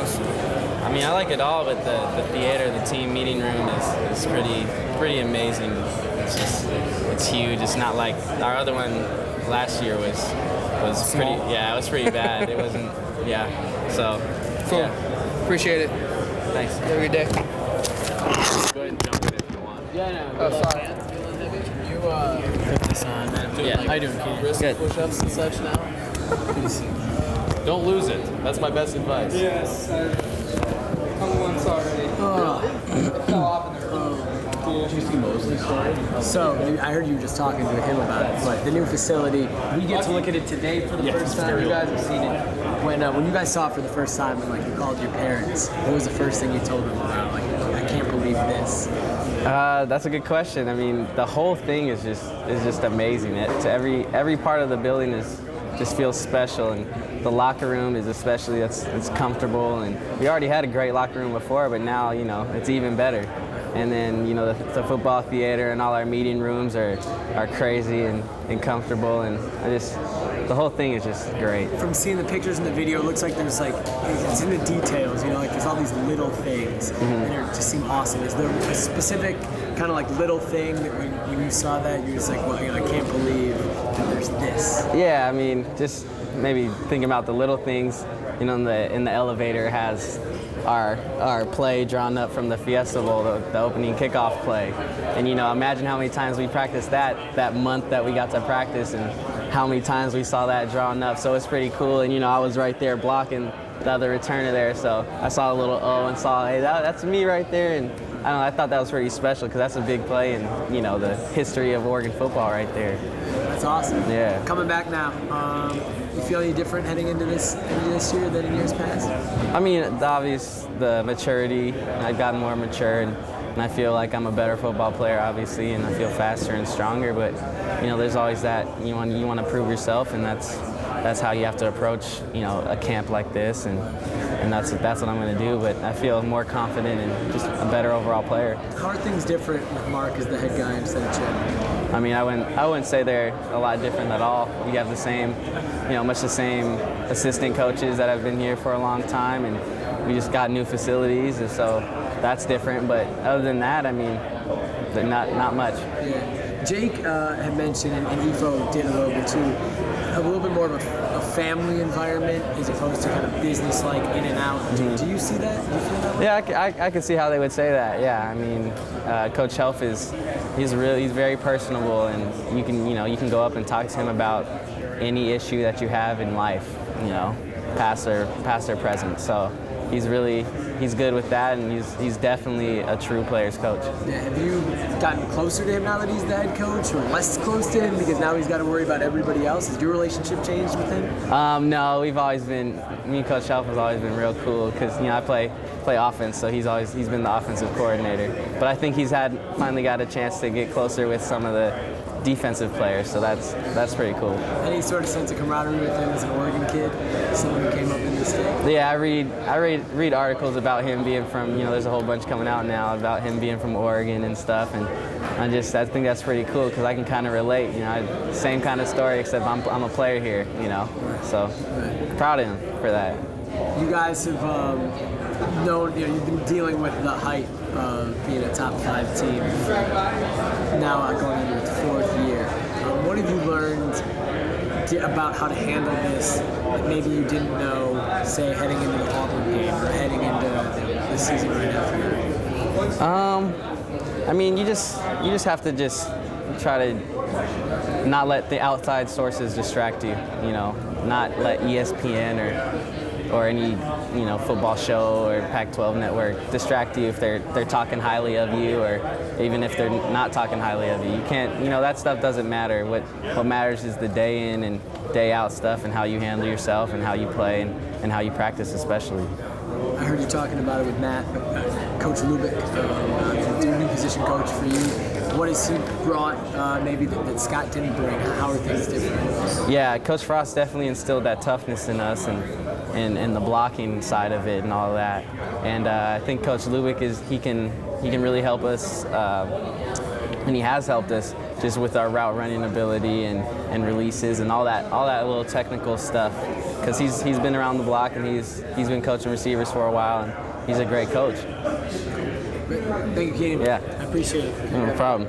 most? I mean, I like it all, but the theater, the team meeting room is pretty amazing. It's huge. It's not like our other one last year was pretty. Yeah, it was pretty bad. It wasn't. Yeah. So. Cool. Yeah. Appreciate it. Thanks. Have a good day. Go ahead and jump in if you want. Yeah, no. Oh, sorry. You put this on. Yeah. How you doing, Keanon? Wrist Good. push-ups and such now. Don't lose it. That's my best advice. Yes, I've come once already. It fell off in the early. Did you see Mosley's story? So, I heard you were just talking to him about it, but the new facility, we get to look at it today for the first time. You guys have seen it. When you guys saw it for the first time and like you called your parents, what was the first thing you told them about? Like, I can't believe this. That's a good question. I mean, the whole thing is just amazing. Every part of the building just feels special, and the locker room is especially it's comfortable. And we already had a great locker room before, but now it's even better. And then the football theater and all our meeting rooms are crazy and comfortable, and the whole thing is just great. From seeing the pictures and the video, it looks like there's like, it's in the details, like there's all these little things and they just seem awesome. Is there a specific kind of like little thing that when you saw that, you're just like, well, I can't believe that there's this? Yeah, I mean, just maybe thinking about the little things, in the elevator has our play drawn up from the Fiesta Bowl, the opening kickoff play. And imagine how many times we practiced that month that we got to practice, and how many times we saw that drawn up. So it's pretty cool. And I was right there blocking the other returner there, so I saw a little O and saw, hey, that's me right there. And I thought that was pretty special because that's a big play in the history of Oregon football right there. That's awesome. Yeah. Coming back now, you feel any different heading into this year than in years past? I mean, the maturity. I've gotten more mature, and I feel like I'm a better football player, obviously, and I feel faster and stronger. But there's always that you want to prove yourself, and that's how you have to approach a camp like this, and that's what I'm going to do. But I feel more confident and just a better overall player. How are things different with Mark as the head guy instead of Chip? I mean, I wouldn't say they're a lot different at all. We have the same, much the same assistant coaches that have been here for a long time, and we just got new facilities, and so that's different. But other than that, I mean, not much. Yeah. Jake had mentioned, and Ifo did a little bit too, a little bit more of a family environment as opposed to kind of business-like in and out. Mm-hmm. Do you see that? Do you feel that way? Yeah, I can see how they would say that. Yeah, I mean, Coach Helf he's very personable, and you can go up and talk to him about any issue that you have in life, past or present. So he's good with that, and he's definitely a true player's coach. Yeah, have you gotten closer to him now that he's the head coach, or less close to him because now he's got to worry about everybody else? Has your relationship changed with him? No, me and Coach Helf has always been real cool because I play offense, so he's been the offensive coordinator. But I think he's finally got a chance to get closer with some of the defensive players, so that's pretty cool. Any sort of sense of camaraderie with him as an Oregon kid, someone who came up in the state? Yeah, I read articles about him being from, there's a whole bunch coming out now about him being from Oregon and stuff, and I think that's pretty cool because I can kind of relate. Same kind of story, except I'm a player here. So proud of him for that. You guys have known, you've been dealing with the hype of being a top 5 team. Now going into its 4th year. What have you learned about how to handle this that maybe you didn't know, say, heading into the Auburn game or heading into the season right after that? I mean, you just have to just try to not let the outside sources distract you. Not let ESPN or any football show or Pac-12 network distract you if they're talking highly of you, or even if they're not talking highly of you. You can't, that stuff doesn't matter. What matters is the day in and day out stuff, and how you handle yourself and how you play and how you practice especially. I heard you talking about it with Matt, Coach Lubick, the new position coach for you. What has he brought maybe that Scott didn't bring? How are things different? Yeah, Coach Frost definitely instilled that toughness in us and the blocking side of it and all of that. And I think Coach Lubick he can really help us, and he has helped us just with our route running ability and releases and all that little technical stuff because he's been around the block and he's been coaching receivers for a while, and he's a great coach. Thank you, Keanon. Yeah. I appreciate it. No problem.